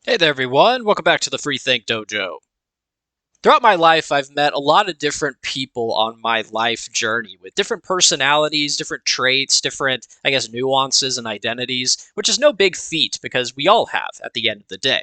Hey there, everyone. Welcome back to the Free Think Dojo. Throughout my life, I've met a lot of different people on my life journey with different personalities, different traits, different, nuances and identities, which is no big feat because we all have at the end of the day.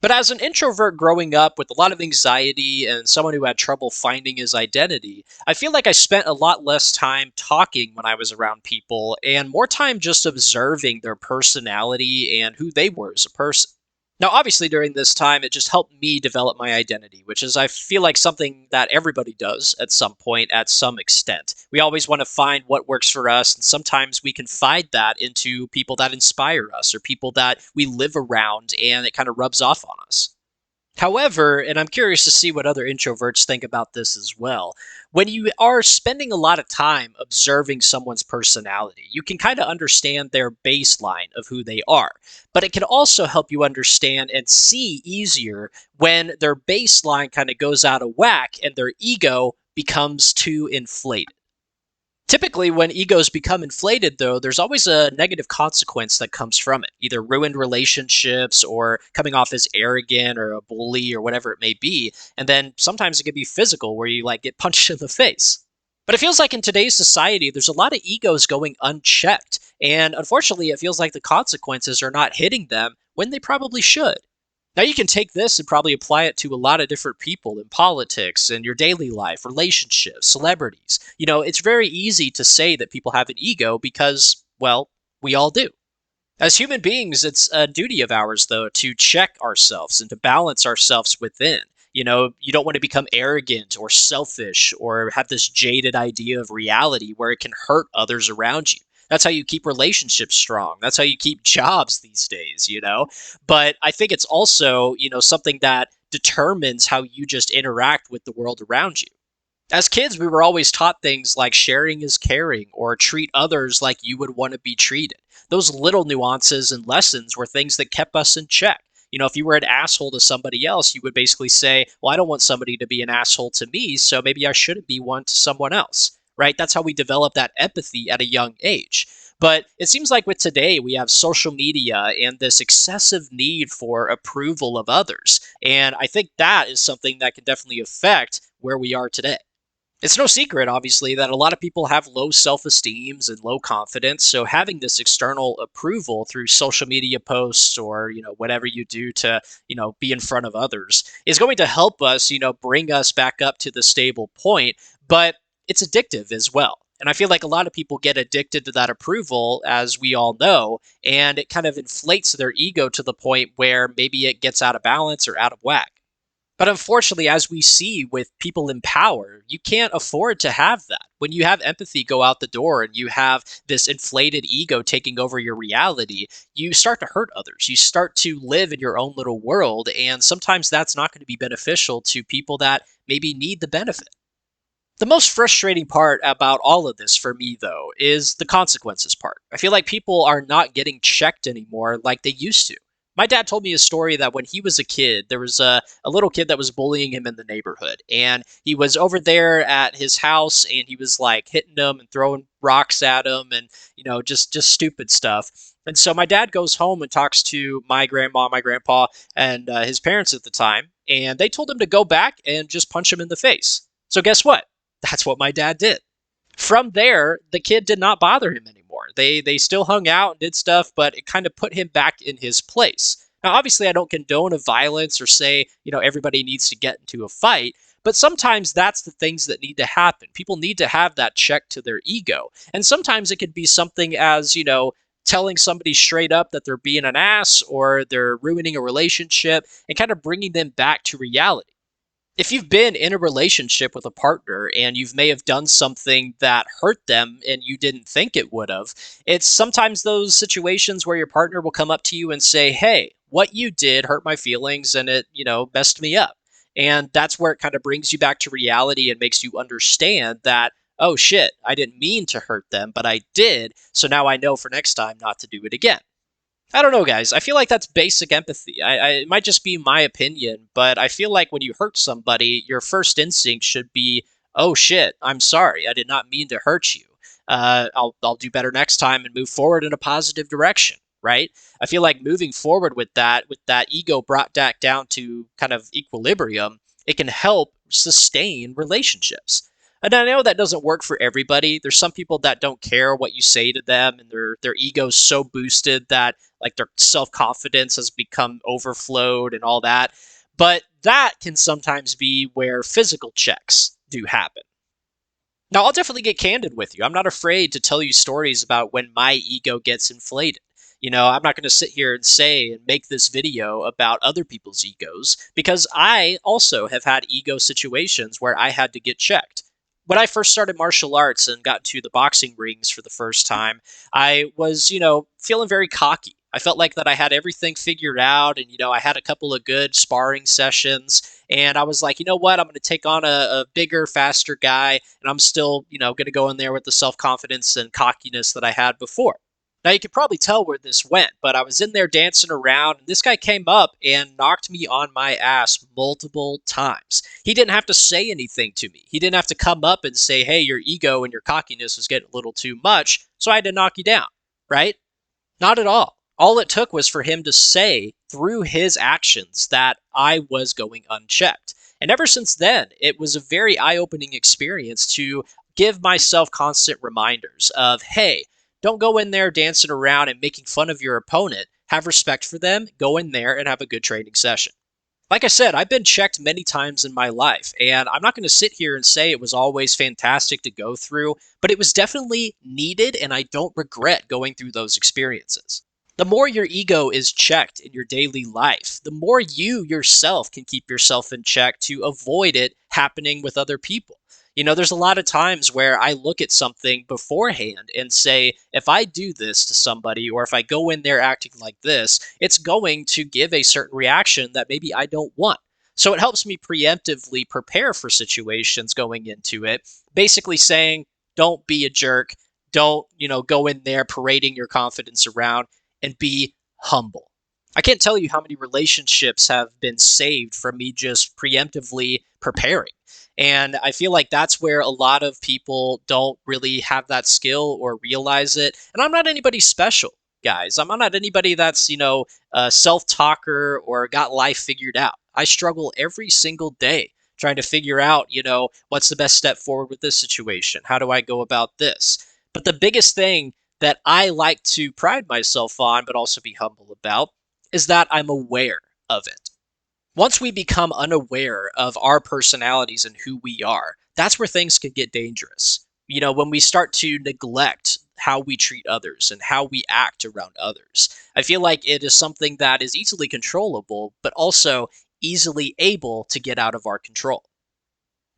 But as an introvert growing up with a lot of anxiety and someone who had trouble finding his identity, I feel like I spent a lot less time talking when I was around people and more time just observing their personality and who they were as a person. Now, obviously, during this time, it just helped me develop my identity, which is, I feel like, something that everybody does at some point, at some extent. We always want to find what works for us, and sometimes we confide that into people that inspire us or people that we live around, and it kind of rubs off on us. However, and I'm curious to see what other introverts think about this as well, when you are spending a lot of time observing someone's personality, you can kind of understand their baseline of who they are. But it can also help you understand and see easier when their baseline kind of goes out of whack and their ego becomes too inflated. Typically, when egos become inflated, though, there's always a negative consequence that comes from it, either ruined relationships or coming off as arrogant or a bully or whatever it may be. And then sometimes it can be physical, where you like get punched in the face. But it feels like in today's society, there's a lot of egos going unchecked. And unfortunately, it feels like the consequences are not hitting them when they probably should. Now, you can take this and probably apply it to a lot of different people in politics, in your daily life, relationships, celebrities. It's very easy to say that people have an ego because, well, we all do. As human beings, it's a duty of ours, though, to check ourselves and to balance ourselves within. You don't want to become arrogant or selfish or have this jaded idea of reality where it can hurt others around you. That's how you keep relationships strong. That's how you keep jobs these days. But I think it's also, something that determines how you just interact with the world around you. As kids, we were always taught things like sharing is caring or treat others like you would want to be treated. Those little nuances and lessons were things that kept us in check. If you were an asshole to somebody else, you would basically say, well, I don't want somebody to be an asshole to me, so maybe I shouldn't be one to someone else, right? That's how we develop that empathy at a young age. But it seems like with today, we have social media and this excessive need for approval of others. And I think that is something that can definitely affect where we are today. It's no secret, obviously, that a lot of people have low self esteems and low confidence. So having this external approval through social media posts or, whatever you do to, be in front of others is going to help us, bring us back up to the stable point. But it's addictive as well. And I feel like a lot of people get addicted to that approval, as we all know, and it kind of inflates their ego to the point where maybe it gets out of balance or out of whack. But unfortunately, as we see with people in power, you can't afford to have that. When you have empathy go out the door and you have this inflated ego taking over your reality, you start to hurt others. You start to live in your own little world. And sometimes that's not going to be beneficial to people that maybe need the benefit. The most frustrating part about all of this for me, though, is the consequences part. I feel like people are not getting checked anymore like they used to. My dad told me a story that when he was a kid, there was a little kid that was bullying him in the neighborhood. And he was over there at his house and he was like hitting him and throwing rocks at him and, just stupid stuff. And so my dad goes home and talks to my grandma, my grandpa, and his parents at the time. And they told him to go back and just punch him in the face. So guess what? That's what my dad did. From there, the kid did not bother him anymore. They still hung out and did stuff, but it kind of put him back in his place. Now, obviously, I don't condone of violence or say, everybody needs to get into a fight, but sometimes that's the things that need to happen. People need to have that check to their ego. And sometimes it could be something as, telling somebody straight up that they're being an ass or they're ruining a relationship and kind of bringing them back to reality. If you've been in a relationship with a partner and you may have done something that hurt them and you didn't think it would have, it's sometimes those situations where your partner will come up to you and say, hey, what you did hurt my feelings and it, messed me up. And that's where it kind of brings you back to reality and makes you understand that, oh shit, I didn't mean to hurt them, but I did. So now I know for next time not to do it again. I don't know, guys. I feel like that's basic empathy. It might just be my opinion, but I feel like when you hurt somebody, your first instinct should be, "Oh shit, I'm sorry. I did not mean to hurt you. I'll do better next time and move forward in a positive direction." right? I feel like moving forward with that ego brought back down to kind of equilibrium, it can help sustain relationships. And I know that doesn't work for everybody. There's some people that don't care what you say to them, and their ego's so boosted that like their self confidence has become overflowed and all that. But that can sometimes be where physical checks do happen. Now, I'll definitely get candid with you. I'm not afraid to tell you stories about when my ego gets inflated. I'm not going to sit here and say and make this video about other people's egos because I also have had ego situations where I had to get checked. When I first started martial arts and got to the boxing rings for the first time, I was, feeling very cocky. I felt like that I had everything figured out and, I had a couple of good sparring sessions and I was like, you know what? I'm going to take on a bigger, faster guy and I'm still, going to go in there with the self-confidence and cockiness that I had before. Now you can probably tell where this went, but I was in there dancing around, and this guy came up and knocked me on my ass multiple times. He didn't have to say anything to me. He didn't have to come up and say, hey, your ego and your cockiness was getting a little too much, so I had to knock you down, right? Not at all. All it took was for him to say through his actions that I was going unchecked. And ever since then, it was a very eye opening experience to give myself constant reminders of, hey, don't go in there dancing around and making fun of your opponent. Have respect for them, go in there and have a good training session. Like I said, I've been checked many times in my life, and I'm not going to sit here and say it was always fantastic to go through, but it was definitely needed, and I don't regret going through those experiences. The more your ego is checked in your daily life, the more you yourself can keep yourself in check to avoid it happening with other people. There's a lot of times where I look at something beforehand and say, if I do this to somebody or if I go in there acting like this, it's going to give a certain reaction that maybe I don't want. So it helps me preemptively prepare for situations going into it, basically saying, don't be a jerk. Don't, go in there parading your confidence around and be humble. I can't tell you how many relationships have been saved from me just preemptively preparing. And I feel like that's where a lot of people don't really have that skill or realize it. And I'm not anybody special, guys. I'm not anybody that's, a self talker or got life figured out. I struggle every single day trying to figure out, what's the best step forward with this situation? How do I go about this? But the biggest thing that I like to pride myself on, but also be humble about, is that I'm aware of it. Once we become unaware of our personalities and who we are, that's where things can get dangerous. When we start to neglect how we treat others and how we act around others, I feel like it is something that is easily controllable, but also easily able to get out of our control.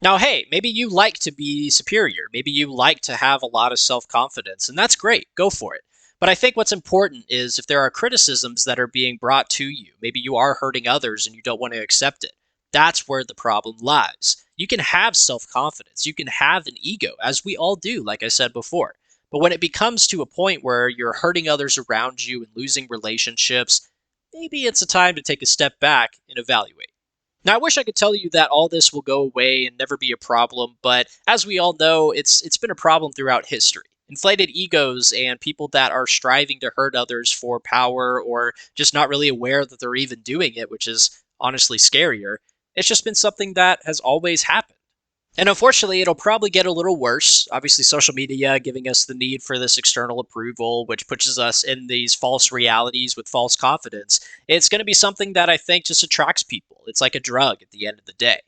Now, hey, maybe you like to be superior. Maybe you like to have a lot of self confidence, and that's great. Go for it. But I think what's important is if there are criticisms that are being brought to you, maybe you are hurting others and you don't want to accept it. That's where the problem lies. You can have self confidence, you can have an ego, as we all do, like I said before. But when it becomes to a point where you're hurting others around you and losing relationships, maybe it's a time to take a step back and evaluate. Now, I wish I could tell you that all this will go away and never be a problem, but as we all know, it's been a problem throughout history. Inflated egos and people that are striving to hurt others for power or just not really aware that they're even doing it, which is honestly scarier. It's just been something that has always happened. And unfortunately, it'll probably get a little worse. Obviously, social media giving us the need for this external approval, which pushes us in these false realities with false confidence. It's going to be something that I think just attracts people. It's like a drug at the end of the day.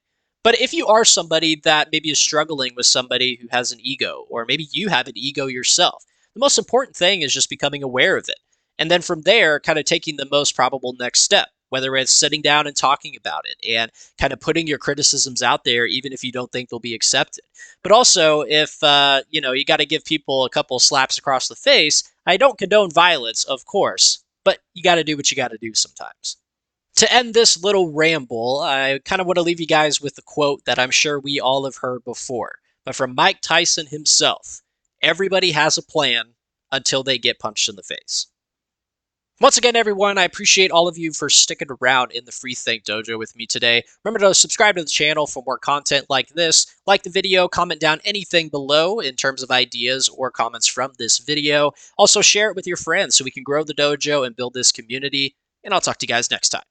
But if you are somebody that maybe is struggling with somebody who has an ego, or maybe you have an ego yourself, the most important thing is just becoming aware of it. And then from there, kind of taking the most probable next step, whether it's sitting down and talking about it and kind of putting your criticisms out there, even if you don't think they'll be accepted. But also, if, you got to give people a couple slaps across the face, I don't condone violence, of course, but you got to do what you got to do sometimes. To end this little ramble, I kind of want to leave you guys with a quote that I'm sure we all have heard before, but from Mike Tyson himself: everybody has a plan until they get punched in the face. Once again, everyone, I appreciate all of you for sticking around in the Free Think Dojo with me today. Remember to subscribe to the channel for more content like this. Like the video, comment down anything below in terms of ideas or comments from this video. Also, share it with your friends so we can grow the dojo and build this community. And I'll talk to you guys next time.